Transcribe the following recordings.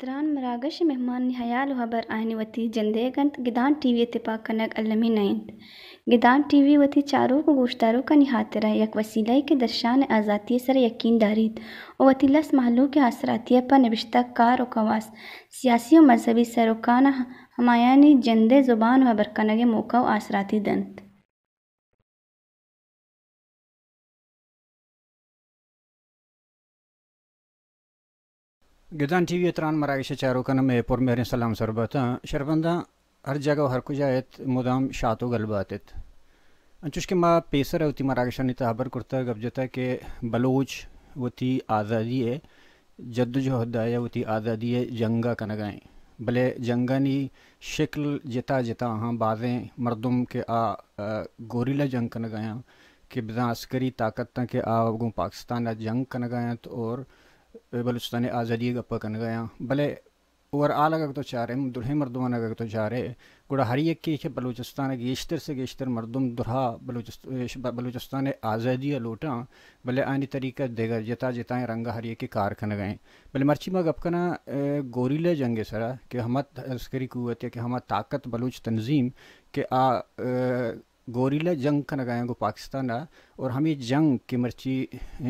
تران مراغش مهمان نهيال وهبر آهني وتي جنديگنت گدان ٹی وی اتفاق کنگ علمی نائند گدان ٹی وی وتی چارو کو گوشتارو کا نہاترہ یک وسیلہ کے درشان آزادی سر یقین دارید و وتی لس محلوں کے اثراتیہ پر نوشتہ کار و کواس سیاسی و مذہبی سروکان ہمایانی جندے زبان و ہبر کنگ موقع و اثراتی دنت گدان ٹی وی تران مراگش چارو کنم پور میرے سلام سربتا شربندہ ہر جگہ ہر کو جایت مدام شاتو گلباتت انچوش کے ما پیسر ہوتی مراگشانی تحبر کرتا گبجتا کہ بلوچ وتی آزادی ہے جدوجہد ہے وتی آزادی ہے جنگا کنگائیں بلے جنگانی شکل جتا جتا ہاں بعضیں مردم کے گوریلا جنگ کنگائیں کہ بزاں عسکری طاقت تھا کہ گوں پاکستان جنگ کنگائیں اور بلوچستان آزادی گپا کن گیا بلے اوور آل اگر تو چاہ رہے درہ مردمان اگر تو چاہ رہے گوڑا ہر ایک کی بلوچستان گیشتر سے گیشتر مردم درہا بلوچستان آزادی لوٹاں بلے آنی طریقہ دیگر جتا جتائیں رنگا ہر ایک کی کار کھن گئیں بلے مرچی ما گپ کنا گوریلا جنگ سرا کہ ہمت عسکری قوت ہے کہ ہمت طاقت بلوچ تنظیم کہ گوریلا جنگ کا نگائیں گو پاکستان اور ہمیں جنگ کی مرچی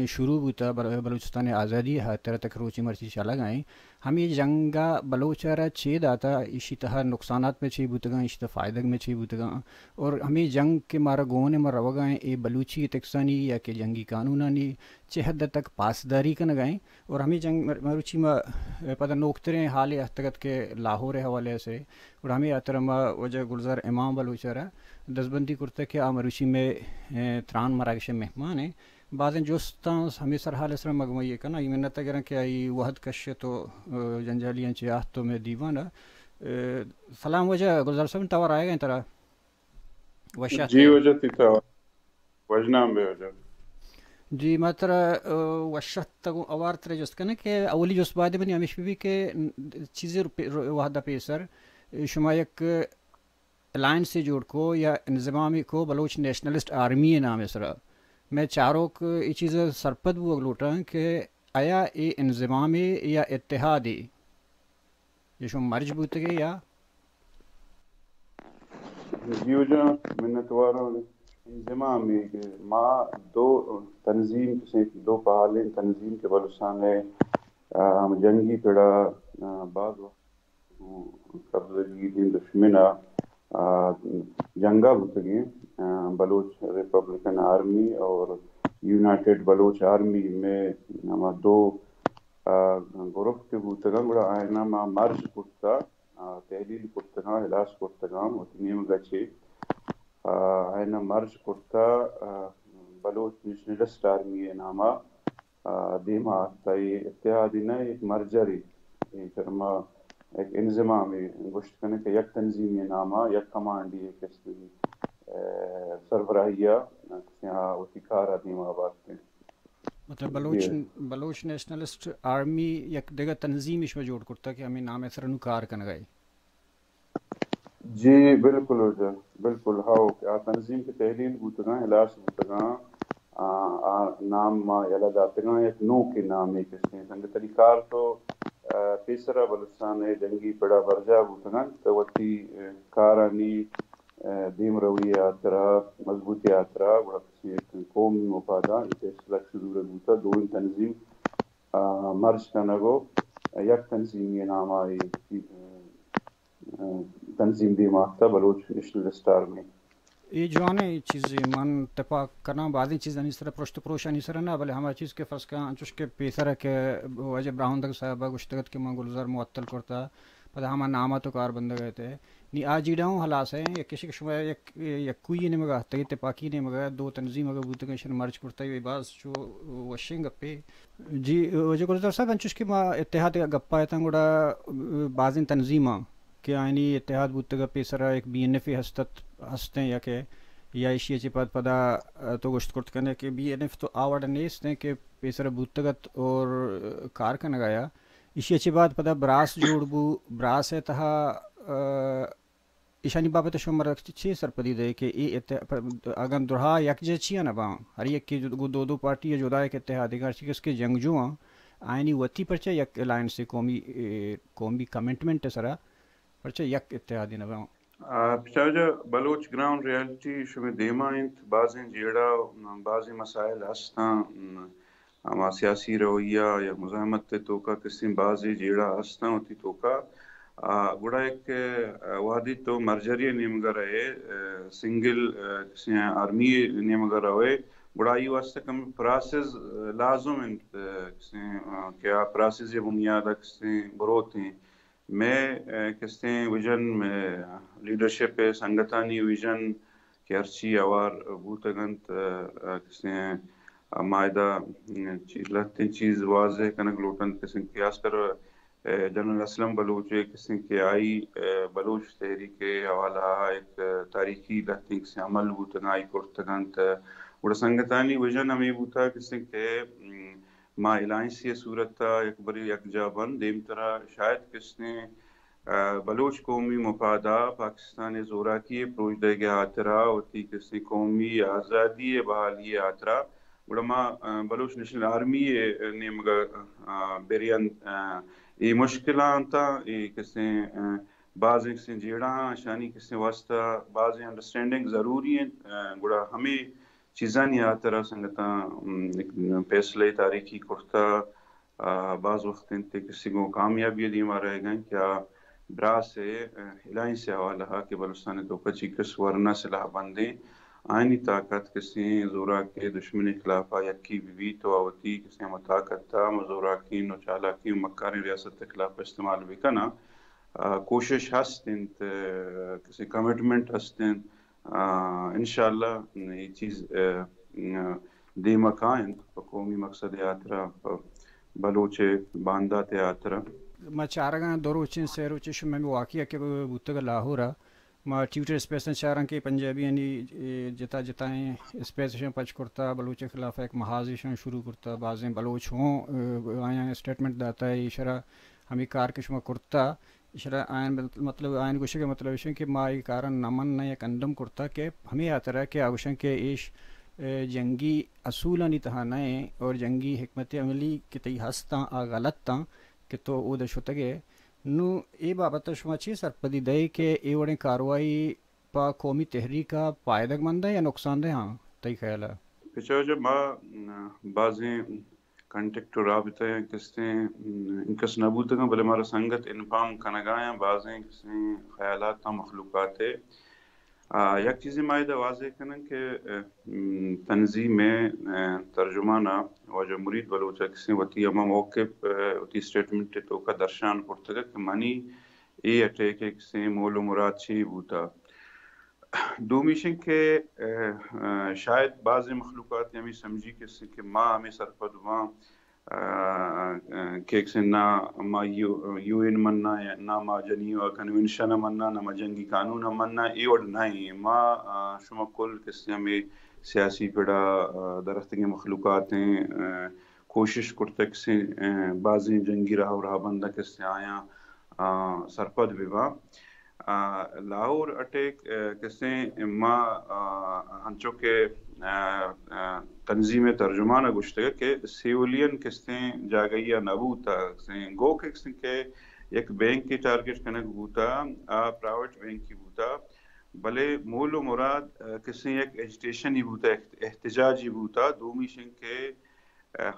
شروع ہوتا بلوچستان آزادی ہے تیرہ تک روچی مرچی چلا گائیں ہمیں جنگا بلوچارا چید آتا اسی طرح نقصانات میں چھی بوتگاں اسی طرح فائدہ میں چھی بوتگاں اور ہمیں جنگ کے مارا گونے میں روگائیں اے بلوچی تکسانی یا کہ جنگی قانونانی چہ حد تک پاسداری کا نگائیں اور ہمیں جنگ مروچی میں پتہ نوکتریں حال احتگت کے لاہور حوالے سے اور ہمیں احترمہ وجہ گلزار امام بلوچارا دزبندی کرتا کہ مروچی میں تران مراگش مہمان ہیں بعضیں جوستان ہمیں سر حال اسرا مگمئی کنا یہ منت اگر کہ آئی وحد کش تو جنجالیاں چیاہ تو میں دیوانا سلام وجہ گلزار صاحب تاور آئے گا طرح وشہ جی وجہ تیتا وجنام بے وجہ جی ماترا وشہ تگو اوار ترہ جست کنا کہ اولی جست بعد بنی ہمیش بھی کہ چیزیں وحدہ پیسر شما یک الائنس سے جوڑ کو یا انضمامی کو بلوچ نیشنلسٹ آرمی نام اسرا میں چاروں کو یہ چیز سرپد وہ لوٹا کہ آیا اے انضمامی یا اتحادی یہ شو مرج بوتے گئے یا جی وجہ منتوارا انضمامی ما دو تنظیم سے دو پہالیں تنظیم کے بلوچستان ہے جنگی پیڑا بعض قبضہ دین دشمنہ جنگا بوتگی بلوچ ریپبلکن آرمی اور یونائٹڈ بلوچ آرمی میں ہما دو گروپ کے بوتگا بڑا آئینہ ما مرج کرتا تحلیل کرتگا ہلاس کرتگا اتنیم گچے آئینہ مرج کرتا بلوچ نیشنلسٹ آرمی ہے ناما دیما آتا یہ اتحادی نہ ایک مرجری چرما ایک انضمامی گوشت کرنے کہ یک تنظیمی نامہ یک کمانڈی ایک اس کی سربراہیہ اسی کارا دیما آباد کے مطلب بلوچ نیشنلسٹ آرمی یک دیگر تنظیم اس میں جوڑ کرتا کہ ہمیں نام اثرنو کار کن گئے جی بالکل ہو جا بالکل ہاو کہ تنظیم کے تحلیل بوتگاں ہلاس بوتگاں نام ما یلا داتگاں یک نو کے نام ایک اس نے سنگ طریقار تو تیسرا بلوچستان جنگی پڑا برجا بوتگاں تو وقتی کارانی دیم روی آترا مضبوطی آترا بڑا کسی قومی مفادہ اس لکھ شروع بوتا دو تنظیم مرج کنگو یک تنظیم یہ نام آئی تنظیم دی ماہتا بلوچ نیشنلسٹ آرمی یہ جو آنے چیزیں من اتفاق کرنا بعضی چیزیں اس طرح پرشت پروشا نہیں سر نا بلے ہمارا چیز کے فرض کا چوش کے پیسر ہے کہ وجہ براہن تک صاحبہ گشتگت کے من گلزار معطل کرتا پدا ہما نامہ تو کار بندہ گئے تھے نی آج جیڑاؤں حلاس ہیں یا کسی شما یک کوئی نے مگا تگی تپاکی نے مگا دو تنظیم مگا بوتے شن مرچ کرتا ہے باز جو وشنگ گپے جی وجہ کرتا صاحب انچوش کہ ما اتحاد گپا ہے تنگوڑا بعض تنظیمہ کہ آئینی اتحاد بوتے گا پیسرا ایک بی این ایف ہستے یا کہ یا اشیا چی پد پدا تو گوشت کرت کرنے کہ بی این ایف تو آوڑ نیست ہیں کہ پیسرا بوتگت اور کار کا نگایا اشیا چی بعد پدا براس جوڑ بو براس ہے تہا ایشانی بابت شمار چھ سرپدی دے کہ اگر درہا یک جے چیا نا باں ہر یک کی دو پارٹی جدا ایک اتحادی گار چی کہ اس کے جنگجو ہیں آئینی وطی پرچہ یک الائنس سے قومی کمنٹمنٹ سرا پرچہ یک اتحادی نا باں پچاجا بلوچ گراؤنڈ ریالٹی شمی دیما انت بعضیں جیڑا بعضی مسائل ہستاں اما سیاسی رویہ یا مزاحمت توکا کسی بعضی جیڑا ہستاں ہوتی توکا گوڑا ایک وادی تو مرجری نیمگر ہے سنگل کسی آرمی نیمگر ہوئے گوڑا یہ واسطہ کم پراسز لازم انت کسی کیا پراسز یہ بنیادہ کسی بروت ہیں میں کسی ویژن میں لیڈرشپ سنگتانی ویژن کہ ہرچی اوار بوتگنت کسی معاہدہ لہتیں چیز واضح کنک لوٹن کسی قیاس پر جنرل اسلم بلوچ کسی کے آئی بلوچ تحریک حوالہ ایک تاریخی لہتیں کسی عمل بوتگن آئی کرتگنت اور سنگتانی ویژن ہمیں بوتا کسی کے ما الائنسی صورت ایک بری یک جابن دیم طرح شاید کس نے بلوچ قومی مفادہ پاکستان زوراکی پروج دے گیا آترا ہوتی کسی قومی آزادی بحالی آترا گڑما بلوچ نیشنل آرمی نے بیریان یہ مشکلان تا یہ کسی بعض کسی جیڑا شانی کسی واسطہ بعض انڈرسٹینڈنگ ضروری ہیں گڑا ہمیں چیزاں نہیں آترا سنگتا فیصلے تاریخی کرتا بعض وقت انتے کسی کو کامیابی دیما رہے گا کیا برا سے الائن سے حوالہ کہ بلوچستان تو کچی کس ورنہ سلاح بندیں آئینی طاقت کسی زورا کے دشمنی خلاف یکی بھی تو آوتی کسی مطاقت تھا مزوراکین و چالاکین مکاری ریاست کے خلاف استعمال بھی کنا کوشش ہستیں کسی کمٹمنٹ ہستیں انشاءاللہ یہ چیز دیما کائن قومی مقصد یاترا بلوچے باندہ تیاترا ما چارگاں دورو چن سیرو چشم میں واقعہ کہ بوتگا لاہورا ما ٹویٹر اسپیس چارن کے پنجابی یعنی جتا جتائیں اسپیس پچ کرتا بلوچ کے خلاف ایک محاذ شروع کرتا بعضیں بلوچ ہوں آیا اسٹیٹمنٹ داتا ہے اشارہ ہمیں کار کشمہ کرتا اشارہ آئین مطلب آئین گوشے کے مطلب اشن کہ ما یہ کارن نمن نہ یک اندم کرتا کہ ہمیں آتا رہا کہ آگوشن کے ایش جنگی اصولانی تہا نئے اور جنگی حکمت عملی کی تی ہستاں غلط تاں کہ تو او دشو تگے نو ای بابت شما چی سرپدی دے کہ ای وڑیں کاروائی پا قومی تحریکا پائدگ مند ہے یا نقصان دہ ہاں تی خیال ہے پچھو جب ما بعضیں کنٹیکٹ و رابطہ ہیں کستے انکس نبوت گا بلے مارا سنگت انفام کنگائیں بعضیں کسی خیالات تا مخلوقات ہے یک چیزی مائدہ واضح کرنا کہ تنظیم ترجمانہ واجہ مرید بلوچہ کسی وطی اما موقف وطی سٹیٹمنٹ تو کا درشان کرتا کہ منی ای اٹیک کسی مول و مراد چی بوتا دومیشن کے شاید بعض مخلوقات ہمیں سمجھی کسی کہ ماں ہمیں سرپد ماں کہ کسی نا ما یو این مننا یا نا ما جنیو کنونشن مننا نا ما جنگی قانون مننا ای وڈ نہیں ما شما کل کسی ہمیں سیاسی پیڑا درختگی مخلوقات ہیں کوشش کرتے کسی بعضی جنگی راہ بندہ کسی آیا سرپد بھی لاہور اٹیک کسی ما ہنچو کے تنظیم ترجمان گشتے کہ سیولین کسی جاگئیا نبوتا گو کسی کے ایک بینک کی ٹارگٹ کنک بوتا پرائیویٹ بینک کی بوتا بلے مول و مراد کسی ایک ایجیٹیشن ہی بوتا احتجاج ہی بوتا دومی شن کے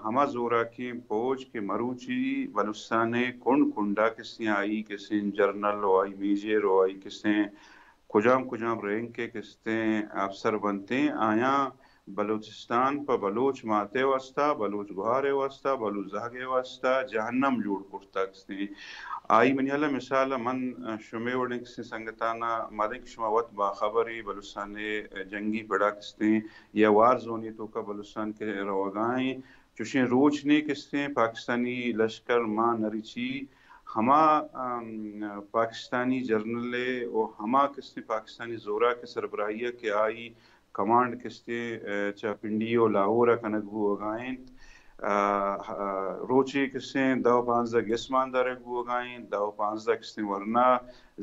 ہما زورا کی پوچ کے مروچی بلوچستان کنڈا کسی آئی کسی جرنل ہو آئی میجر ہو آئی کسی کجام رینک کے کسی افسر بنتے آیا بلوچستان پا بلوچ ماتے واسطہ بلوچ گوہارے واسطہ بلوچ زہگے واسطہ جہنم جوڑ کرتا کستے آئی منی اللہ مثال من شمی وڑن کستے سنگتانا مادن شما وقت باخبری بلوچستان جنگی پڑا کستے یا وار زونی تو کا بلوچستان کے روگائیں چوشیں روچنے کستے پاکستانی لشکر ماں نریچی ہما پاکستانی جرنلے اور ہما کستے پاکستانی زورا کے سربراہیہ کے آئی کمانڈ کستے چا پنڈیو لاہورا کنگو اگائیں روچے کستے دو 15 گسمان درگو اگائیں دو 15 کستے ورنہ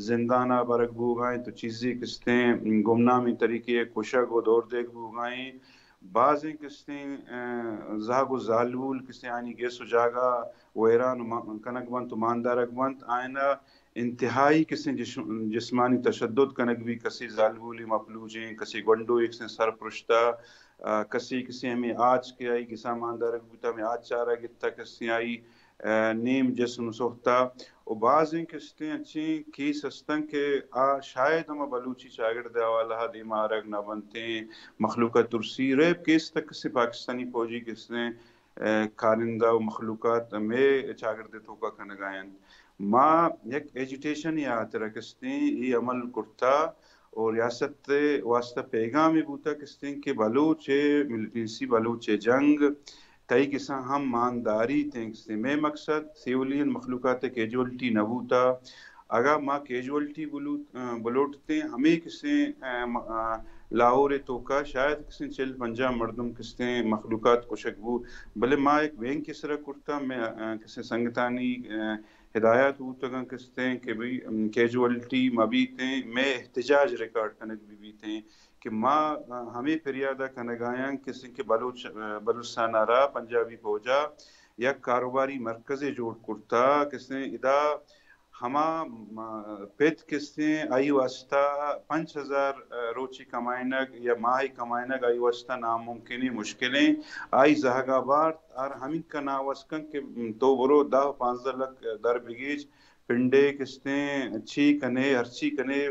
زندانہ برگو اگائیں تو چیزیں کستے گمنامی طریقے کشک و دور دیکھو اگائیں بعضیں کستے زہگ و زالول کستے آنی گیسو جاگا ویران کنک بنت و ماندارک بنت آئینہ انتہائی کسی جسمانی تشدد کنک بھی کسی زالبولی مفلوجیں کسی گنڈو ایک سے سر پرشتہ کسی ہمیں آج کے آئی کسا ماندارک بوتا ہمیں آج چارہ گتا کسی آئی نیم جسم سوختا و بعضیں کستے اچھیں کیس ہستن کہ شاید ہم بلوچی چاگر دیوالا دیمارک نہ بنتے مخلوقات ترسی ریب کیس تک کسی پاکستانی فوجی کسنے کارندہ و مخلوقات میں چاگر دیتوں کا کنگائیں ما یک ایجیٹیشن یا آترہ کستے یہ عمل کرتا اور ریاست واسطہ پیغامی بوتا کستے کہ بلوچ ملٹنسی بلوچ جنگ کئی کساں ہم مانداری تھیں کستے میں مقصد سیولین مخلوقات کیجولٹی نبوتا اگر ما کیجولٹی بلوٹتے ہمیں کسے لاہور توکا شاید کسی 40-50 مردم کستے مخلوقات کو شکبو بلے ما ایک بینک کس طرح کرتا میں کسی سنگتانی ہدایات ہوتا کستے ہیں کہ بھی کیجولٹی مبیتیں میں احتجاج ریکارڈ کنک بھی بیتیں کہ ہمیں فریادہ کنگایاں کسی کے بلوچستان آرہا پنجابی فوجا یا کاروباری مرکز جوڑ کرتا کسی ادا ہما پیت کستے آئی واسطہ 5000 روچی کمائنگ یا ماہی کمائنگ آئی واسطہ ناممکنی مشکلیں آئی زہگا بار اور ہمیں کا ناوسکن کہ تو برو 10-15 لک در بگیج پنڈے کستے چھی کنے ہرچی کنے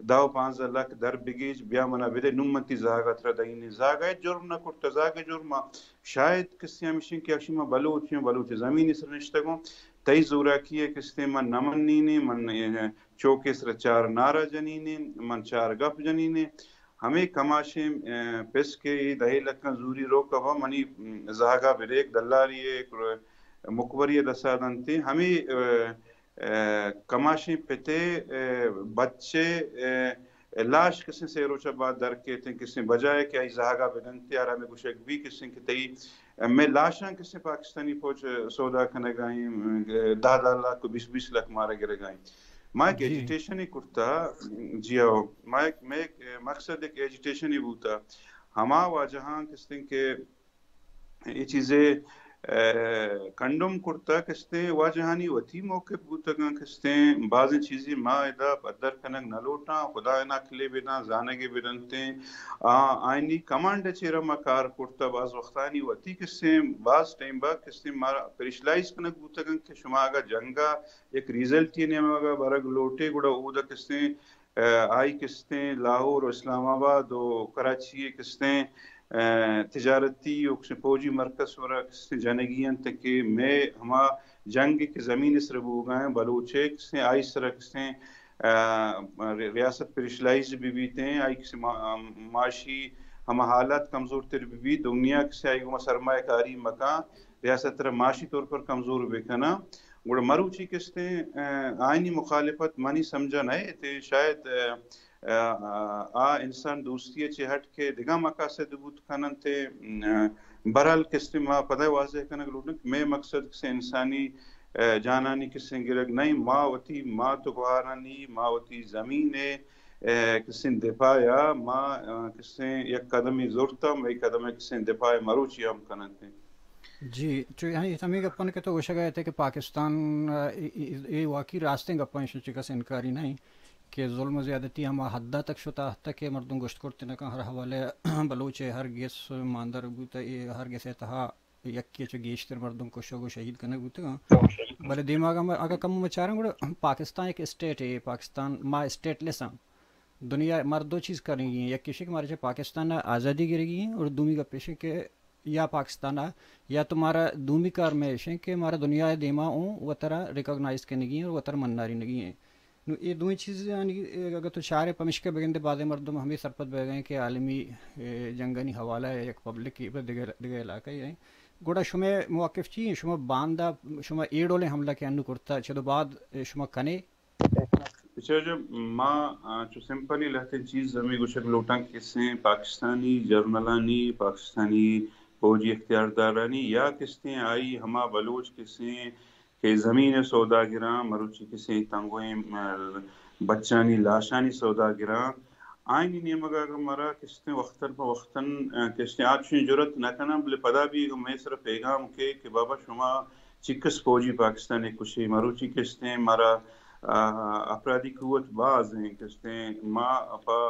10-15 لک در بگیج بیا منا بدے نمتی زہگا ترہ دینی زہگا جرم نہ کرتا زہگا جرم شاید کسی ہمیشن کہ اکشی بلوچ زمین اس رنشتگوں تئی زورا کیے کستے من نمن نینے من چوکے سر 4 نارا جنینے من 4 گپ جنینے ہمیں کماشیں پیس کے دہی لکن زوری روکا ہوا منی زہگا بریک دلاری مقبری دسادنتے ہمیں کماشیں پتے بچے لاش کسی سے روچہ بعد در کے تھے کسی بجائے کہ آئی زہگا بدنتے اور ہمیں کچھ ایک بھی کسی کہ تئی میں لاشاں کسی پاکستانی فوج سودا کھنے گائیں 10 لاکھ کو 20 لاکھ مارے گرے گائیں میں ایک ایجیٹیشن ہی کرتا جی آؤ میں ایک مقصد ایک ایجیٹیشن ہی بوتا ہما واجہاں کستے کہ یہ چیزیں کنڈم کرتا کستے واجہانی وطی موقع بوتا کستے بعض چیزیں ما ادا بدر کنگ نلوٹا خدا اینا کلے بینا زانگے بیدنتے آئینی کمانڈ چیرہ مکار کرتا بعض وقتانی وطی کستے بعض ٹائم با کستے مارا پریشلائز کنگ بوتا کہ شما آگا جنگا ایک ریزلٹ یہ نہیں آگا برگ لوٹے گوڑا اودا کستے آئی کستے لاہور و اسلام آباد و کراچی کستے تجارتی فوجی مرکز ورہ کسے جانگیاں تک میں ہما جنگ کے زمین اس ربو گائیں بلوچے کسے آئی سرہ کسے ریاست پریشلائز بھی بیتے ہیں آئی کسے معاشی ہما حالات کمزور تر بھی دنیا کسے آئی گما سرمایہ کاری مکان ریاست تر معاشی طور پر کمزور بکنا گوڑا مروچی کستے آئینی مخالفت منی سمجھا نئے تھے شاید انسان دوستی چے ہٹ کے دگا مقاصد بود کنن تے برحال کستے ما پدہ واضح کنگ لوٹن میں مقصد کسے انسانی جانانی کسے گرگ نہیں ما تو گوارانی ما وتی زمین کسے دفاع یا ما کسے یک قدمی زورتا میں قدم کسے دفاع مروچی ہم کنن تے جی یعنی ہمیں گپن کے تو وشہ گئے تھے کہ پاکستان یہ واقعی راستے گپن چکس انکاری نہیں کہ ظلم و زیادتی ہما حدہ تک شتا تک کہ مردم گشت کرتے نکا ہر حوالے بلوچ ہرگز ماندر بوتا ہرگز اتہا یکی چو گیشتر مردم کو شوگو شہید کرنے بوتا بلے دماغ میں اگر کم مچاریں گوڑا پاکستان ایک اسٹیٹ ہے پاکستان ما اسٹیٹ لیساں دنیا مار دو چیز کریں گی یا کسی کے مارے سے پاکستان آزادی گرے گی اور دومی کا پیشے کے یا پاکستان یا تمہارا دومی کار میں ایشیں کہ ہمارا دنیا دیما ہوں وہ طرح ریکاگنائز کرنے گی اور وہ طرح مناری نگی ہیں. یہ دوئی چیز یعنی اگر تو شعر پمش کے بگندے بعد مردم ہمیں سرپت بہ گئے کہ عالمی جنگنی حوالہ ہے ایک پبلک کی دیگر علاقہ ہی ہیں گوڑا شما موقف چی شما باندہ شما ایڈولے حملہ کے انو کرتا چدو بعد شما کنے جو ماں جو سمپلی لہتے چیز ہمیں گوشک لوٹاں کسیں پاکستانی جرنلانی پاکستانی فوجی اختیاردارانی یا کسیں آئی ہما بلوچ کسیں کہ زمین سوداگراں مروچی کسیں تنگویں بچانی لاشانی سوداگراں آئینی نیم اگر مرا کسیں وقتاً پا وقتاً کسیں آتشن جرت نکنم بلے پدا بھی میں صرف پیغام کے کہ بابا شما چکس فوجی پاکستانی کشی مروچی کسیں مرا اپرادی قوت باز ہیں کسیں ما اپا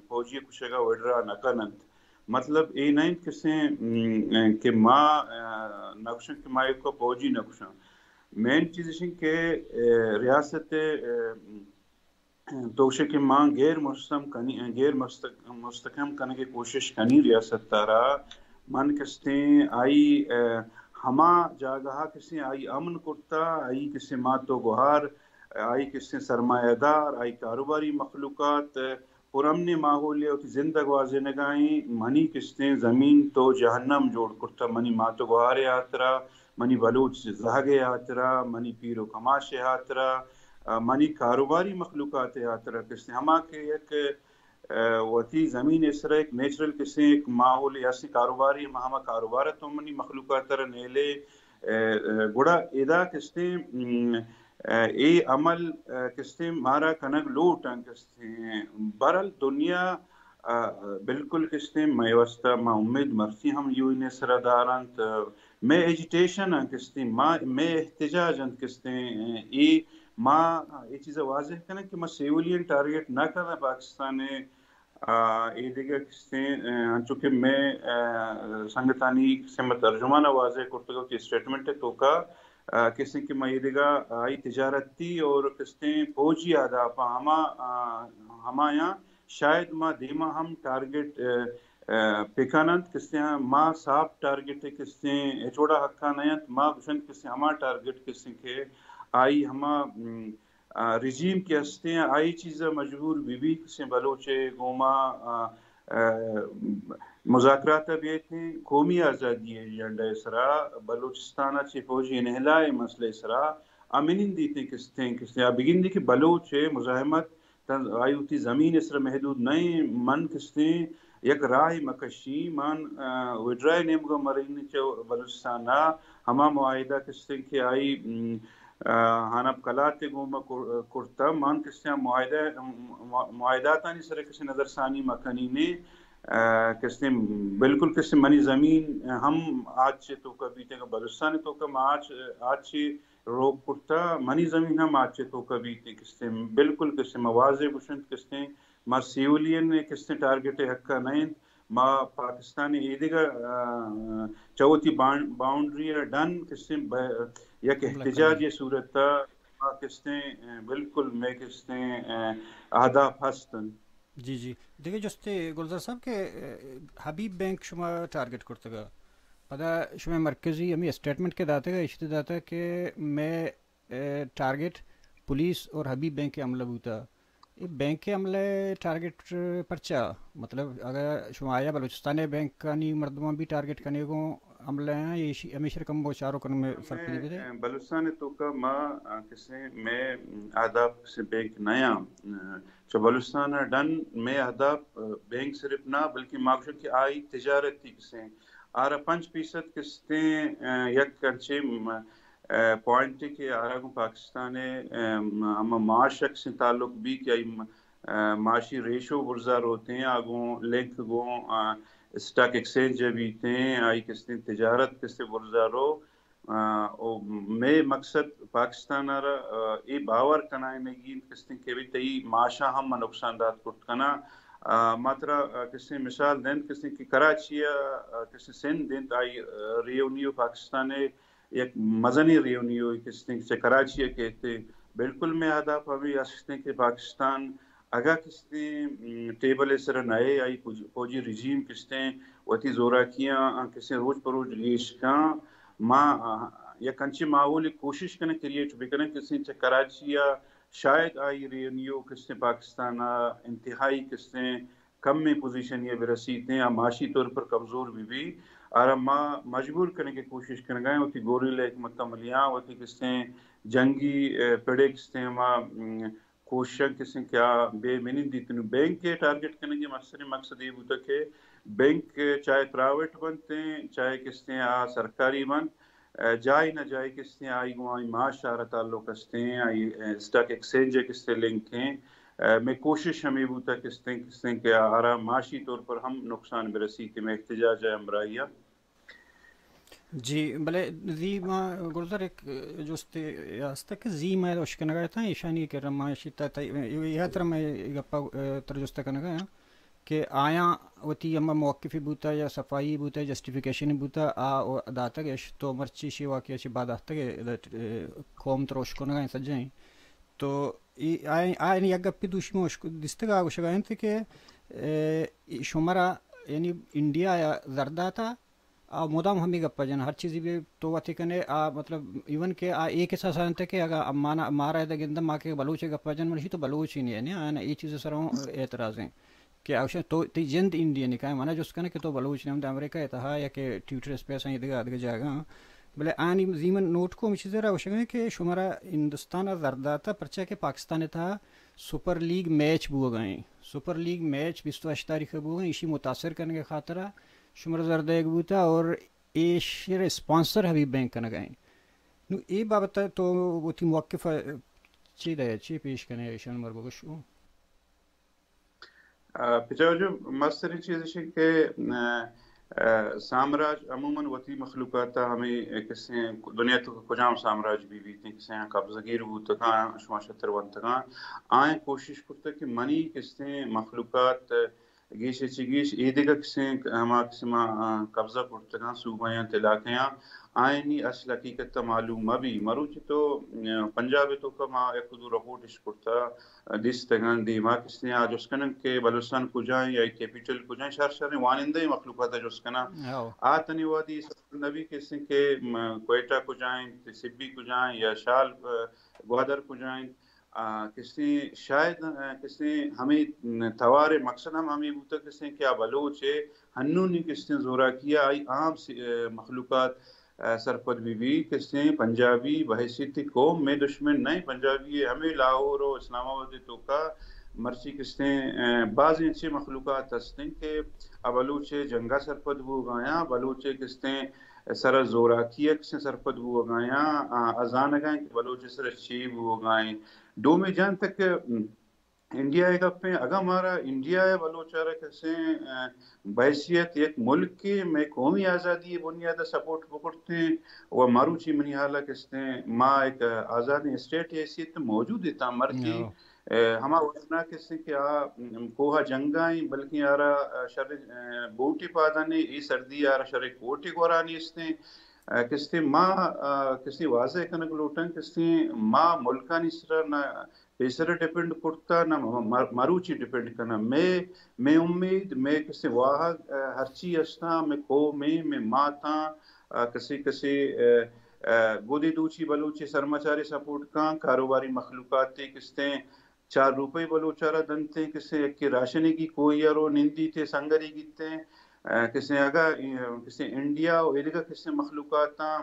فوجی کشگا وڈرا نکنند مطلب اے نہیں کسیں کہ ما نقشن کہ ما ایک کو فوجی نقشن مین چیز ہے کہ ریاست توشے کہ ماں غیر مستحکم کرنے کی کوشش کنی ریاست تارا من کسیں آئی ہما جاگہا کسیں آئی امن کرتا آئی کسیں ماتو گوہار آئی کسیں سرمایہ دار آئی کاروباری مخلوقات پرامن ماحولیاتی زندگ واضح نگائیں منی کسیں زمین تو جہنم جوڑ کرتا منی ماتو گوہار یاترا منی بلوچ زہگ یاترا منی پیر و کماش یاترا منی کاروباری مخلوقات یاترا کسیں ہما کے ایک وتی زمین اس طرح ایک نیچرل کسیں ایک ماحول یاسی کاروباری مہما کاروبار تو منی مخلوقات تر نیلے گڑا ادا کسیں اے عمل کسیں مارا کنگ لوٹاں کسیں برل دنیا بالکل کسیں میں وستا ما امید مرسی ہم یو ان سرداران میں ایجیٹیشن کسیں میں احتجاج کسیں ای ماں یہ چیز واضح کرنا کہ میں سیولین ٹارگیٹ نہ کرنا پاکستان یہ دیکھا کسیں چونکہ میں سنگتانی سے میں ترجمانہ واضح کرتا ہوں کہ اسٹیٹمنٹ ہے تو کا کسیں کہ میں یہ دیکھا آئی تجارتی اور کسیں فوجی آدھا ہما یہاں شاید ماں دیما ہم ٹارگیٹ پیکانند کسیں ماں صاف ٹارگیٹ ہے کسیں چوڑا حقا نیت ماں گشن کسیں ہما ٹارگیٹ کسیں کہ آئی ہما رجیم کے ہستے ہیں آئی چیزیں مجبور بھی کسیں بلوچے گوما مذاکرات بھی تھیں قومی آزادی ایجنڈا اسرا بلوچستانہ چی فوجی انہلائے مسئلہ اسرا امنین دیتے کسیں بگن دی کہ بلوچ مزاحمت آئی ہوتی زمین اسرا محدود نہیں من کسیں یک راہ مکشی من وڈرائے نیمگا مرین چو بلوچستانہ ہما معاہدہ کسیں کہ آئی ہانب کلات گوما کرتا مان کسیں معاہداتانی سر کسی نظر ثانی مکنی نے کسیں بالکل کسیں منی زمین ہم آج سے تو کبھی تھے بلوچستان تو کم آج سے روک کرتا منی زمین ہم آج سے تو کبھی تھے کسیں بالکل کسیں موازے گشند کسیں ما سیولین کسیں ٹارگیٹ حقا نہیں ما پاکستانی ایدگا چوتی باؤنڈری ڈن کسیں یک احتجاج یہ صورت کسیں بالکل میں کسیں اہداف ہستن جی جی دیکھیں جستے گلزار صاحب کہ حبیب بینک شما ٹارگٹ کرتے گا پدا شما مرکزی ہمیں اسٹیٹمنٹ کے داتے گا اشتے داتا کہ میں ٹارگٹ پولیس اور حبیب بینک کے عملہ ہوتا یہ بینک کے عملہ ٹارگٹ پرچا مطلب اگر شما آیا بلوچستان بینک کا نہیں مردمان بھی ٹارگٹ کرنے کو عملہ ہیں یہ ہمیشہ کم وہ چاروں کرنے میں فرق دی دے بلوچستان تو کا ماں کسیں میں اہداف سے بینک نیا چو بلوچستان ڈن میں اہداف بینک صرف نہ بلکہ ماکشن کی آئی تجارت تھی کسیں آرہ 5% کسیں یک کرچے پوائنٹ کے آرہ کو پاکستان ہم معاشق سے تعلق بھی کہ معاشی ریشو برزار ہوتے ہیں آگوں لنک گوں اسٹاک ایکسچینج بھی تھے آئی کسیں تجارت کسیں برزارو میں مقصد پاکستان ای باور کنائے نگین کسیں کہ بھی تی معاشا ہم نقصان دات کرت کنا ماترا کسیں مثال دین کسیں کہ کراچیا کسیں سندھ دین آئی ریونیو پاکستان ایک مزنی ریونیو کسیں کہ کراچیا کہتے بالکل میں اہداف ابھی آسکتے ہیں کہ پاکستان اگا کستے ٹیبل سر نئے آئی فوجی رجیم کستے وتی زورا کیا کسے روز پروز لیش کا ماں یا کنچی معاول کوشش کرنے کریٹ بکنے کسے چھ کراچی یا شاید آئی رینیو کستے پاکستان انتہائی کستے کم میں پوزیشن یہ برسیتے ہیں معاشی طور پر کمزور بھی اور ماں مجبور کرنے کی کوشش کرنے گئے ہوتی گوری لے مکملیاں ہوتی کستے جنگی پڑے کستے ماں کوشش کسے کیا بے منی دیتنو بینک کے ٹارگٹ کرنے کی مقصد یہ ہوتا کہ بینک چاہے پرائیویٹ بنتے ہیں چاہے کستے سرکاری بند جائے نہ جائے کستے آئی گوائی معاش آرہ تعلق کستے ہیں آئی اسٹاک ایکسچینج کستے لنک ہیں میں کوشش ہمیں ہوتا کستے کہ آرہ معاشی طور پر ہم نقصان برسی کہ میں احتجاج ہے امرائیہ جی بلے زی ما گرزر ایک جوست یاستا کہ زی ما اشکنا گیا تھا ایشانی کہ رمائشی تا یہ تر میں گپا ترجستا کرنا گیا کہ آیا وتی اما موقفی بوتا یا صفائی بوتا جسٹیفیکیشن بوتا داتا گیش تو مرچی شی واقعی چی بعد آتا کہ قوم تر اشکنا گیا سجائیں تو آئین یک گپی دوشی میں دستگا آگوشا گئے تھے کہ شمارا یعنی انڈیا یا زرداتا مدام ہمیں گپا جن ہر چیزی بھی تو واتی کنے مطلب ایون کہ ایک ایسا سانتا کہ اگر مارا ہے دا گندم ماں کے بلوچ گپا جن مرشی تو بلوچ ہی نہیں ہے آنا یہ چیزیں سروں اعتراض ہیں کہ اوشن تو تی جند انڈیا نکائے مانا جس کنے کہ تو بلوچ نہیں ہم دا امریکہ اتہا یا کہ ٹویٹر اسپیس ہیں ادھگا ادھگا جائے گا بلے آنی زیمن نوٹ کو ہمی چیزیں رہا ہوشن کہ شمارا ہندوستان زرداتا پرچہ کہ پاکستان تھا سپر لیگ میچ بو گئیں سپر لیگ میچ 28 تاریخ بو گئیں اسی متاثر کرنے کے خاطرہ شمر زردہ ایک بوتا اور ایشیر اسپانسر حبیب بینک کرنا گئیں نو ای بابتا تو وہ تھی موقف چی دے چی پیش کرنے ایشان مرگو گشو پچھا جو مستری چیز ہے کہ سامراج عموماً وتی مخلوقات ہمیں کسے دنیا تو کجام سامراج بھی تھے کسے قبضہ گیر ہوتا کہاں شما شتر ونتا کہاں آئیں کوشش کرتا کہ منی کسے مخلوقات گیش چگیش ایدگا کسے ہما کسے قبضہ کرتا کہاں صوبیاں تلاقیاں آئینی اصل حقیقت معلوم مبی مروچی تو پنجابی تو کما ایک دو رپورٹ اس کرتا دیس تگان دی ماں کس نے آج اس کنن کے بلوستان کو جائیں یا کیپیٹل کو جائیں شہر شہر وانندہ ہی مخلوقات ہے جو اس کنا آتنی وادی نبی کس نے کہ کوئٹہ کو جائیں سبی کو جائیں یا شال گوادر کو جائیں کسی شاید کسی ہمیں توار مقصد ہمیں بوتا کسی کیا بلوچ ہے ہنو نے کس نے زورا کیا آئی عام مخلوقات سرپد بھی کسے پنجابی بحیثیت قوم میں دشمن نہیں پنجابی ہمیں لاہور و اسلام آباد تو کا مرچی کسے بعض اچھے مخلوقات ہستیں کہ بلوچ جنگا سرپد ہو گایا بلوچ کسے سر زورا کیا کسے سرپد ہو گایا ازان گائیں کہ بلوچ سر چیب ہو گائیں دو میں جان تک انڈیا ایک اپنے اگا مارا انڈیا ہے بلوچارہ کسے بحیثیت ایک ملک کے میں قومی آزادی بنیادہ سپورٹ پکڑتے ہیں وہ ماروچی منی حالہ کستے ہیں ماں ایک آزادی اسٹیٹ حیثیت موجود ہے مرچی ہما وزنا کسے کہ کوہا جنگائیں بلکہ آرہ شر بوٹی پادانے ای سردی آرہ شر کوٹی گورانی استے کستے ماں کسی واضح کنک لوٹن کستے ماں ملکانی سرہ نہ پیسر ڈیپینڈ کرتا نہ مروچی ڈیپینڈ کرنا میں امید میں کسی واحد ہرچی استا میں قومی میں ماتا کسی گودی دوچی بلوچی سرمچاری سپورٹ کا کاروباری مخلوقاتی کستے 4 روپے بلوچارہ دنتے کسے ایک راشنی کی کوئی یارو نندی تھے سنگری گیتے کسے اگا کسے انڈیا و ادھگا کسے مخلوقاتا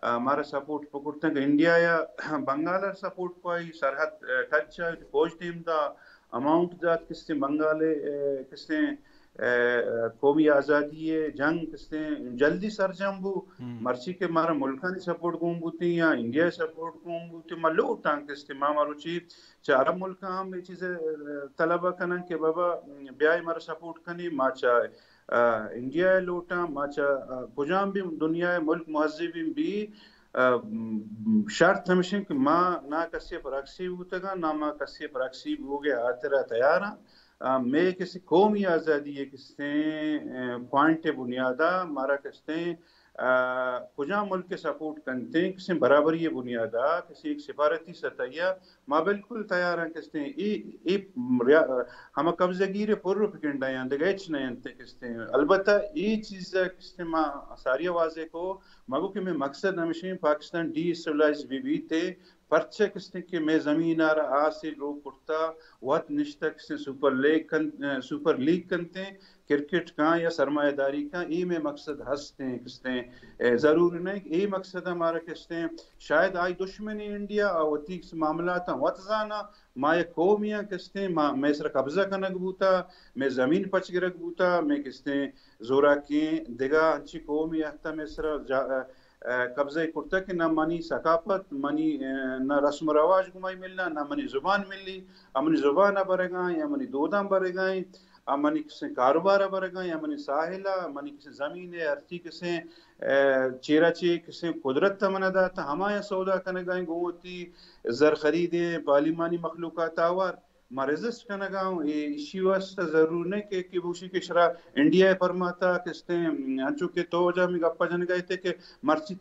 ہمارا سپورٹ پکڑتے ہیں کہ انڈیا یا بنگالہ سپورٹ پائی سرحد ٹچ ہے فوج ٹیم دا اماؤنٹ دات کسے بنگالے کسے قومی آزادی جنگ کسے جلدی سر جنبو مرچی کے مارا ملکانی سپورٹ گون بوتی یا انڈیا سپورٹ گون بوتی ملو ٹانک کسے ماں ماروچی چارہ ملکہ ہم یہ چیزیں طلبہ کنن کہ بابا بیائی مارا سپورٹ کنی ماں چاہے انڈیا لوٹا ماچا کجام بھی دنیا ملک مہذب بھی شرط ہمیشہ کہ ماں نہ کسی پراکسی ہوتا گا نہ ماں کسی پراکسی ہو گیا آترہ تیارا میں کسی قومی آزادی ہے کسی پوائنٹ بنیادہ مارا کستے کجا ملک کے سپورٹ کرتے ہیں کسی برابری بنیادہ کسی ایک سفارتی سطح ما بالکل تیار ہیں کستے ہیں ہم قبضہ گیر پر پکنڈا ہیں دگیچ نہیں کستے ہیں البتہ یہ چیز کستے ما ساری واضح کو مگو کہ میں مقصد ہمیشہ پاکستان ڈی اسٹیبلائز بھی تھے پرچہ کستے کہ میں زمین آ رہا سے لوگ کرتا وقت نشتہ کستے سپر لیگ کنتے ہیں کرکٹ کا یا سرمایہ داری کا یہ میں مقصد ہستے ہیں کستے ہیں ضروری نہیں کہ یہ مقصد ہمارا کستے ہیں شاید آئی دشمنی انڈیا وتی معاملات وطزانا ما یک قومیاں کستے ہیں میں سر قبضہ کنک بوتا میں زمین پچ گرک بوتا میں کستے ہیں زورا کی دگا انچی قومی احتا میں سر قبضہ کرتا کہ نہ منی ثقافت منی نہ رسم و رواج گمائی ملنا نہ منی زبان ملی امنی زبان برے گائیں یا منی دوداں برے گائیں منی کسی کاروبار برے گائیں یا منی ساحلہ منی کسی زمین ہے ارتی کسی چیرا چی کسی قدرت تمنا داتا ہمایا سودا کنے گائیں گوتی زر خریدیں پارلیمانی مخلوقات آوار ما ریزسٹ کرنا گاؤں یہ اسی واسطہ ضرور نہیں کہ بوشی کے شرح انڈیا پرماتا کستے انچو کے تو جا میں گپا جن گئے تھے کہ مرچی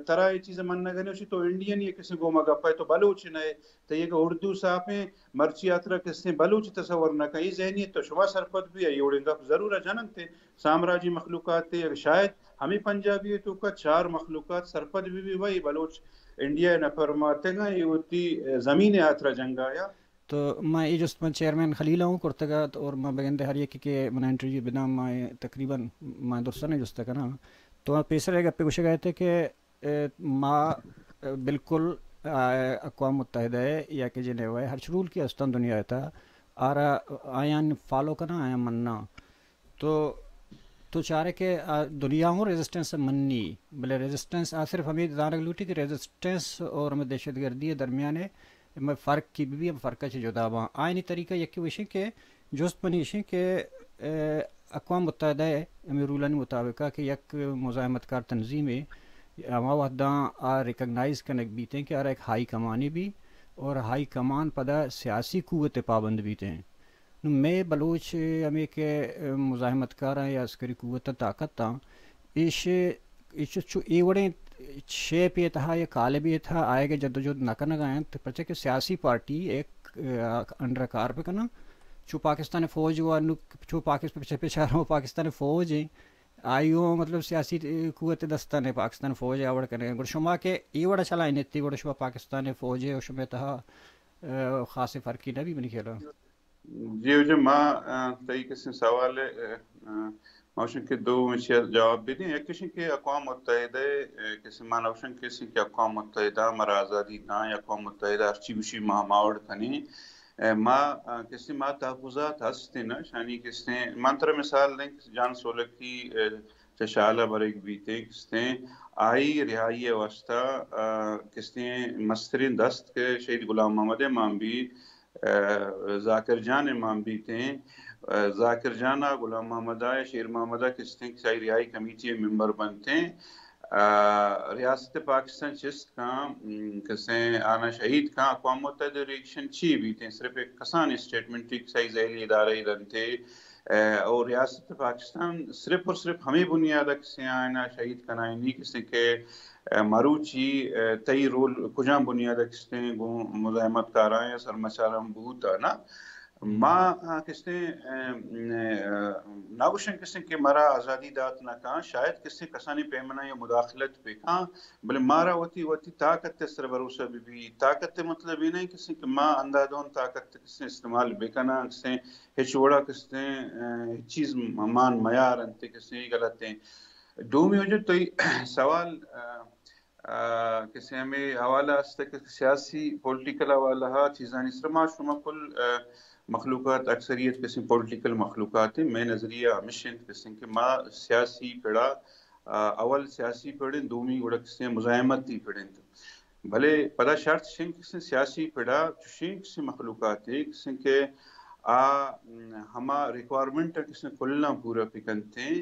طرح یہ چیزیں من نہ گنے تو انڈین یہ کسی گوما گپا ہے تو بلوچ نئے تو یہ کہ اردو صاحب ہیں مرچی آترا کستے بلوچ تصور نہ کہیں ذہنیت تو شما سرپت بھی ہے یہ اڑیں گپ ضرور ہے جانن تھے سامراجی مخلوقات تھے شاید ہمیں پنجابی تو کا 4 مخلوقات سرپت بھی وہی بلوچ انڈیا نہ فرماتے گا یہ ہوتی زمین آترا جنگایا تو میں یہ جست میں چیئرمین خلیل ہوں کرتگات اور میں بگندے ہر ایک کہ من انٹرویو بدام میں تقریباً میں درستہ نہیں جستا کنا تو میں پیسر گپے کچھ گئے تھے کہ ما بالکل اقوام متحدہ ہے یا کہ جنیوا ہے ہر شرول کی استان دنیا تھا آرا آیان فالو کرنا آیا مننا تو چارے کہ دنیا ہوں ریزسٹنس مننی بلے ریزسٹنس صرف ہمیں دانک لوٹی کہ ریزسٹنس اور ہمیں دہشت گردی درمیان ہے میں فرق کی بھی فرق سے جدا ہوا آئینی طریقہ یکی وشی کہ جست منیشی کہ اقوام متحدہ ہمیں رولانی مطابق کہ یک مزاحمت کار تنظیم ہے ہما وحداں ریکگنائز کنک بیتے ہیں کہ ایک ہائی کمانی بھی اور ہائی کمان پدا سیاسی قوت پابند بیتے ہیں میں بلوچ ہمیں کہ مزاحمت کار ہیں یا عسکری قوت طاقت تھا یہ وڑیں شیپ یہ تھا یا کالے بھی یہ تھا آئے گے جدوجہد نہ کرنا گائیں تو پرچہ کہ سیاسی پارٹی ایک انڈر کار پہ کرنا چو پاکستان فوج ہوا چو پاکستان پیچھے پیچھے رہا ہوں پاکستان فوج ہیں آئیو مطلب سیاسی قوت دستان ہے پاکستان فوج آوڑ کرنے گا شما کہ یہ وڑا چلا انتی وڑا شما پاکستان فوج ہے اور شما تہا خاص فرقی نہ بھی منی کھیلا جی جو ماں تئی کسی سوال موشن کے 2 میں جواب بھی دیں ایک کسی کہ اقوام متحدہ کسی ماں نوشن کسی کہ اقوام متحدہ مرا آزادی کا یا اقوام متحدہ ارچی بشی ماں ماوڑ کنی ماں کسی ماں تحفظات ہستے نا شانی کسی منتر مثال دیں جان سولکی چشالہ برک بیتے کسی آئی رہائی واسطہ کسی مسترین دست کے شہید غلام محمد امام بھی ذاکر جان امام بھی تھے ذاکر جانا غلام محمد آئے شیر محمد کس نے کسی رہائی کمیٹی ممبر بنتے ہیں ریاست پاکستان چست کا کسے آنا شہید کا اقوام متحدہ ریکشن چی بھی تھے صرف ایک کسان اسٹیٹمنٹ کی کسی ذیلی ادارہ ہی رن تھے اور ریاست پاکستان صرف اور صرف ہمیں بنیادہ کسی آنا شہید کنائی نہیں کسی کے مروچی تئی رول کجاں بنیادہ کس نے مزاحمت کارائیں یا سرمچارم بہت نا ماں کس نے ناوشن کس نے کہ مرا آزادی دات نہ کہاں شاید کس نے کسانی پیمنہ یا مداخلت پہ کہاں بلے مارا ہوتی طاقت سر بھروسہ بھی طاقت مطلب ہی نہیں کسی کہ ماں اندازون طاقت کس نے استعمال بکنا کس نے ہچوڑا کس نے چیز مان معیار انتے کس نے غلط ہیں دومی وجہ تو سوال کسی ہمیں حوالہ ہستا کہ سیاسی پولیٹیکل حوالہ چیزانی سرما شما کل مخلوقات اکثریت کسی پولیٹیکل مخلوقات ہیں میں نظریہ مشن کسی کہ ماں سیاسی پڑا اول سیاسی پڑھیں دومی گوڑا کسی مزاحمت ہی پڑھیں بھلے پدا شرط شنگ کسی سیاسی پڑا شنگ کسی مخلوقات ہے کسی کہ ہما ریکوائرمنٹ کسی کلنا پورا پکنتے ہیں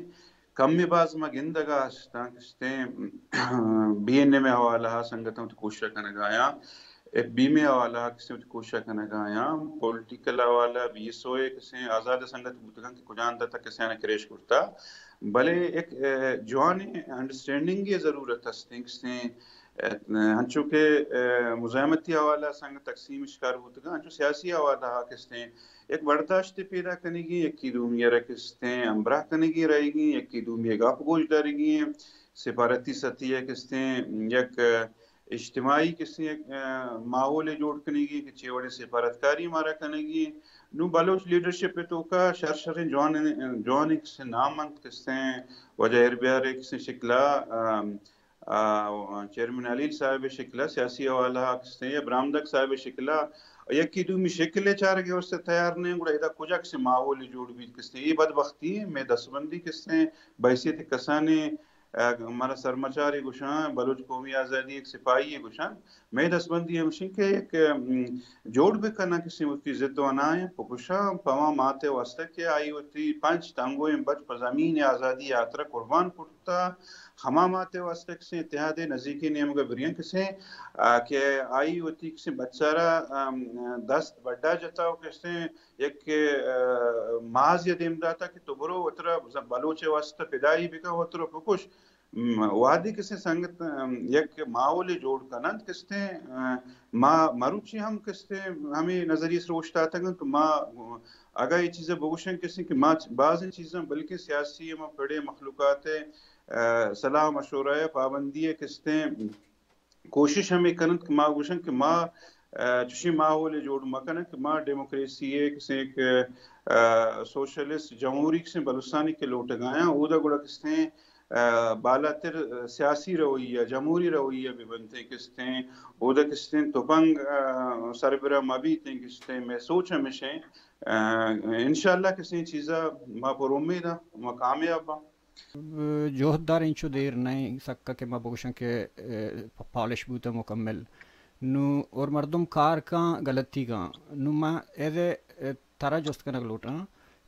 کم میں باز ما گندگا ہستا کستے بی این اے میں حوالہ سنگتوں تو کوشش کرنے گایا ایک بیمے حوالہ کسی کوشش کرنا گایا پولیٹیکل حوالہ بھی سوئے کسی آزاد سنگت بودگان کہ کجان تا کسی نے کریش کرتا بلے ایک جوان انڈرسٹینڈنگ کی ضرورت ہے کسی ہنچو کے مزاحمتی حوالہ سنگ تقسیم شکار ہوتا ہنچو سیاسی حوالہ کسی ایک برداشت پیدا کرنے گی ایک کی دومی رکھتے ہیں امبراہ کرنے گی رہے گی ایک کی دومی گاپ گوش دارے گی سفارتی سطحی کستے یک اجتماعی کسی ماحول جوڑ کرنے گی کہ چیوڑے سفارتکاری مارا کرنے گی نو بلوچ لیڈرشپ تو کا شر جوان کسی نامنت کستے وجہ اربیار کسی شکلہ چیئرمین علیل صاحب شکلہ سیاسی حوالہ کستے یا برامدک صاحب شکلہ یکی دومی شکلے چار گئے اس سے تیار نہیں گوڑا ایدہ کجا کسی ماحولی جوڑ بھی کستے یہ بدبختی ہے میں دستبندی کستے بحثیت کسانے ہمارا سرمچاری گوشان بلوچ قومی آزادی ایک سپاہی ہے گوشان میں دستبندی ہمشن کہ ایک جوڑ بھی کرنا کسی وقتی زد و انائیں پکشا پما ماتے واسطہ کہ آئی وقتی پانچ تنگویں بچ پر زمین آزادی آترہ قربان پڑتا ہما ماتے واسطہ کسی اتحاد نزدیکی نیم گبریاں کسی کہ آئی وقتی کسی بچارہ دست بڑا جتا ہو کسی ایک ماز یا دیم داتا کہ تو برو اترہ بلوچ واسطہ پیدائی بکا اترہ پکش وادی کسی سنگت یک ماحول جوڑ کنند کستے مروچی ہم کستے ہمیں نظریہ سے روشتا آتا تو اگر یہ چیزیں بگوشن کسی کہ بعض چیزیں بلکہ سیاسی پڑے مخلوقات صلاح مشورہ پابندی کستے کوشش ہمیں کنند کہ گوشن کہ چشی ماحول جوڑ مکن کہ ڈیموکریسی ہے کسی ایک سوشلسٹ جمہوری کسی بلوستانی کے لوٹ گایا او دا گوڑا کستے بالاتر سیاسی رویہ جمہوری رویہ بھی بنتے کستے او دا کستے توپنگ سربراہ مبیت ہیں کستے میں سوچ ہمیشہ انشاءاللہ کسی چیزا ما پر امید ما کامیاب جوہد دار انچو دیر نہیں سکا کہ ما بگوشن کہ پالش بوتا مکمل نو اور مردم کار کا غلطی کا نو ما ایدے تارا جوست کنک لوٹا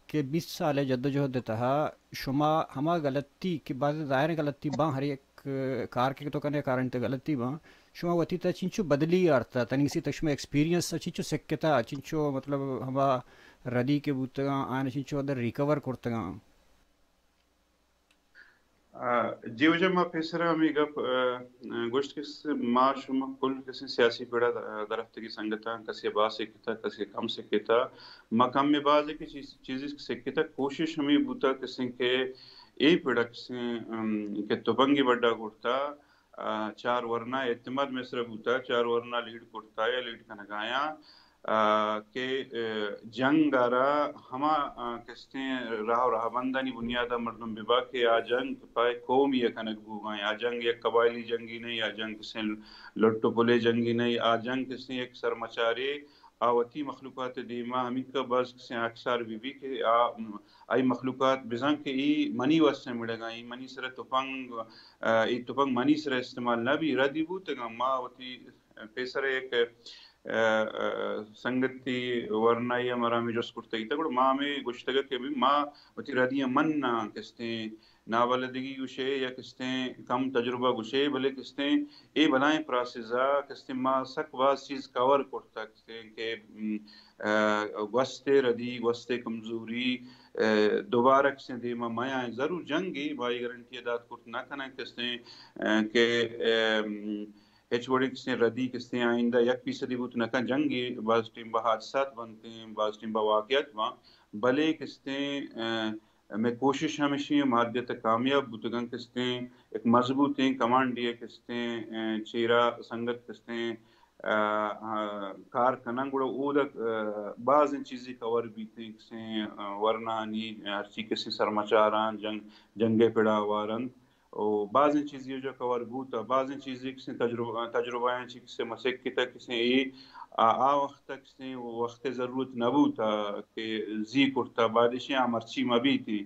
کہ 20 سال جدوجہد تہا شما ہما غلطی کہ بعض ظاہر غلطی باں ہر ایک کار کے تو کنے کارن تے غلطی باں شما وتی تا چنچو بدلی آرتا تنی سی تشما ایکسپیرینس چنچو سکتا چنچو مطلب ہما ردی کے بوتگا آن چنچو ادھر ریکور کرتگا جی وجہ ما پیسرا ہمیں گپ گوشت کس ما شما کل کسی سیاسی پیڑا درفت کی سنگتا کسی با سے کتا کسی کم سے کتا ما کم میں باز ہے کہ چیزی سے کتا کوشش ہمیں بوتا کسی کے ای پیڑا کسی کہ توپنگی بڑا کرتا چار ورنہ اعتماد مصر بوتا چار ورنہ لیڈ کرتا یا لیڈ کا نگایا کہ جنگ آرا ہما کستے راہ بندانی بنیادہ مردم ببا کہ آ جنگ پائے قوم یہ کنک بوگائیں آ جنگ ایک قبائلی جنگی نہیں آ جنگ کسی لٹو پلے جنگی نہیں آ جنگ کسی ایک سرمچارے آوتی مخلوقات دیما ہمیں کا بعض کسی اکثر بھی کہ آئی مخلوقات بزن کہ ای منی واسطے مڑے گا ای منی سر توپنگ منی سر استعمال نہ بھی ردی بوتے گا ما وتی پیسر ایک سنگتی ورنہ یا مرامی جو سکرتا گی تا گوڑا ماں میں گوشتگا کہ بھی ماں وتی ردی من کستے نابلدگی گوشے یا کستے کم تجربہ گوشے بلے کستے اے بلائیں پراسیزا کستے ماں سک باز چیز کور کرتا کستے کہ گوستے ردی گوستے کمزوری دوبارہ کستے دیما مایاں ضرور جنگی بائی گرنٹی اداد کرت نہ کنا کستے کہ ایچ وڑی کسی ردی کسی آئندہ یک فیصدی بوت نکا جنگی بعض ٹیم با حادثات بنتے ہیں بعض ٹیم با واقعات با بلے کسی میں کوشش ہمیشہ مادیت کامیاب بوتگن کسی ایک مضبوط کمانڈی کسی چیرا سنگت کسی کار کنن گوڑا او دا بعض ان چیزی کور بیتے کسی ورنانی ہرچی کسی سرمچاران جنگے پیڑا وارن اور بعض ان چیزیں جو کور بوتا بعض ان چیزیں کسی تجربہ ہیں کسی مسک کی تک کسی وقت تک کسی وقت ضرورت نہ بوتا کہ زی کرتا بادشاہ مرچی مبی تھی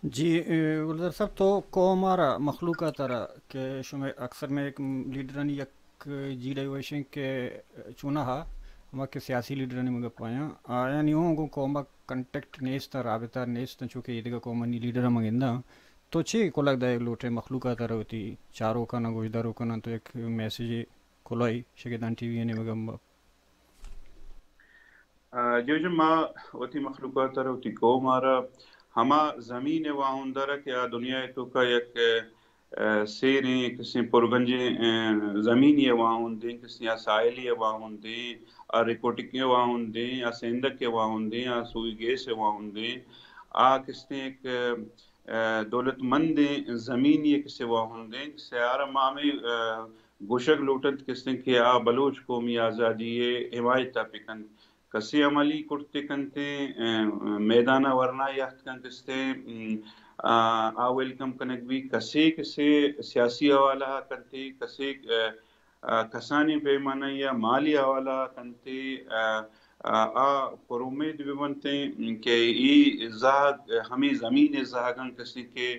جی گلزار صاحب تو کومارا مخلوقات ترا کہ شما اکثر میں ایک لیڈرانی یک جی ڈائیویشن کے چونا ہا ہما کے سیاسی لیڈرانی مگا پایا یعنی ہوں کوما کنٹیکٹ نیستا رابطہ نیستا چونکہ یہ دیگا کومانی لیڈر مگندہ تو چی کو لگ دا ہے لوٹے مخلوقات ترا ہوتی چاروں کا نہ گوشداروں کا نہ تو ایک میسیج کلوی شگدان ٹی وی مگم جو ما وتی مخلوقات رو تی کو مارا ہما زمین واہندر کیا دنیا تو کا یک سیریں کسی پرگنجے زمینی واہندیں کسی سائلی واہندیں اور ریکوٹک واہندیں یا سندک کے واہندیں یا سوئی گیس واہندیں کسی ایک دولت مند زمینی کسی واہندیں سیارہ مامی گوشک لوٹت کسی کہ بلوچ قومی آزادی حمایت پکن کسی عملی کرتے کنتے میدانہ ورنہ یاخت کن کستے ویلکم کنک بھی کسی سیاسی حوالہ کنتے کسی کسانی پیمانہ یا مالی حوالہ کنتے پر امید بھی بنتے کہ ای زہگ ہمیں زمین زہگن کسی کے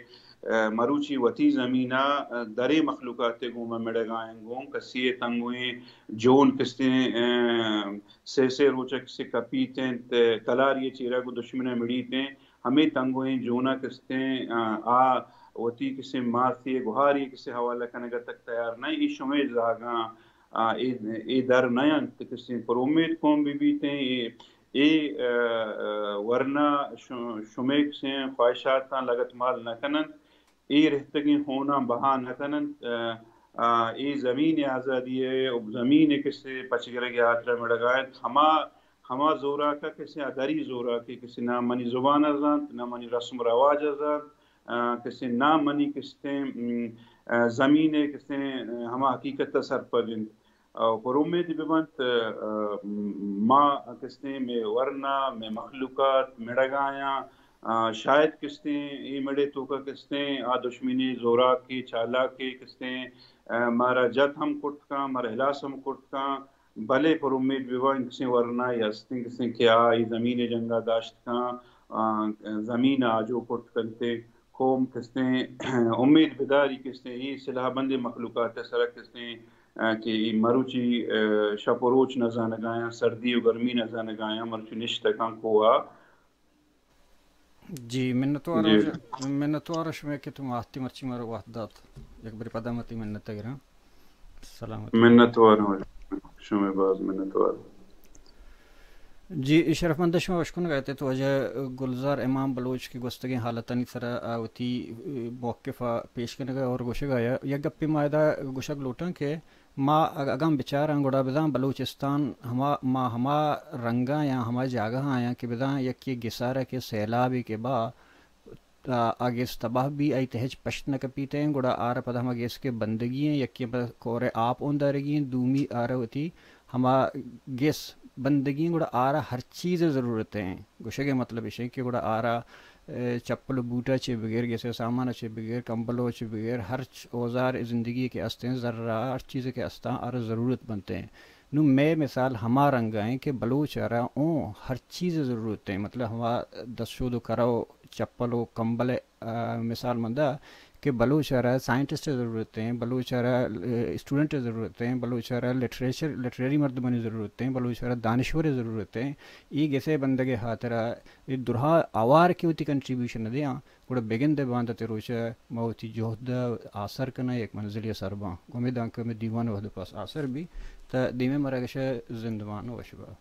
مروچی وتی زمینہ درے مخلوقات گوما مڑگائیں گوں کسی تنگویں جون کستے سے روچا کسی کپیتیں کلاری چیرہ کو دشمنہ مڑیتیں ہمیں تنگویں جونا کستے وتی کسی مارتی گوھاری کسی حوالہ کنگا تک تیار نہیں ای شمع زاگاں ای در نیان کسی پر امید قوم بھی بیتیں ای ورنہ شمع کسی خواہشات لگت مال نہ کنن ای رہتگی ہونا بہا نہ کنن ای زمین آزادی ہے زمین کسی پچگرے کے ہاتھ میں ڈگائیں ہما زورا کا کسی اداری زورا کی کسی نہ منی زبان ازان نہ منی رسم رواج ازان کسی نہ منی کسی زمین کسی ہما حقیقت سر پگن پر امید ببنت ما کسی میں ورنہ میں مخلوقات مڑگایاں شاید کستے ای مڑے تو کا کستے دشمنی زورا کی چالا کی کستے مارا جت ہم کٹ کا مارا ہلاس ہم کٹ کا بھلے پر امید بیوان کسی ورنہ یا ستے کسی کیا ای زمین جنگا داشت کا زمین آجو کٹ کرتے قوم کستے امید بداری کستے ای سلاح بند مخلوقات سرا کستے کہ مروچی شپروچ نہ گایا سردی و گرمی نہ گایا مرچو نشتہ کان کوا جی منتوارش میں کہ تم آتی مرچی مرو وحدات یک بری پدامتی منت گرام سلامت منتوار شمع باز منتوار جی شرف مندش میں وشکن گئے تھے تو وجہ گلزار امام بلوچ کی گستگی حالتانی سرا آوتی موقفہ پیش کرنے گئے اور گوشگ آیا یا گپی مائدہ گوشگ لوٹاں کہ ما اگام بچار گوڑا بداں بلوچستان ہما رنگا یا ہما جاگہ آیا کہ بداں یکی گسارہ کے سیلابی کے با آگیس تباہ بھی آئی تہج پشت نہ کپیتے ہیں گوڑا آرہ پدا ہما گیس کے بندگی ہیں یکی کورے آپ اوندہ رگی ہیں دومی آرہ ہوتی ہما گیس بندگی گوڑا آرہ ہر چیز ضرورت ہیں گوشے کے مطلب اسے کہ گوڑا آرہ چپل بوٹا چے بغیر گیسے سامان چے بغیر کمبلوں چے بغیر ہر اوزار زندگی کے استے ہیں ذرہ ہر چیز کے استا آرہ ضرورت بنتے ہیں نو میں مثال ہما رنگ ہیں کہ بلوچ آرہ اون ہر چیز ضرورت ہیں مطلب ہما دستشود کرو چپلو کمبل مثال مندہ کہ بلوچ آرہ سائنٹسٹ ضرورت ہیں بلوچ آرہ اسٹوڈنٹ ضرورت ہیں بلوچ آرہ لٹریری مردمانی ضرورت ہیں بلوچ آرہ دانشور ضرورت ہیں ای گیسے بندگے خاطرہ درہا آوار کی ہوتی کنٹریبیوشن دیاں گوڑا بگن دے باندھتے روچہ موتی جہد آثر کنا ایک منزلی سرباں گومید آنکہ میں دیوان وحد پاس آثر بھی تا دیمے مراگشہ زندوان وشبہ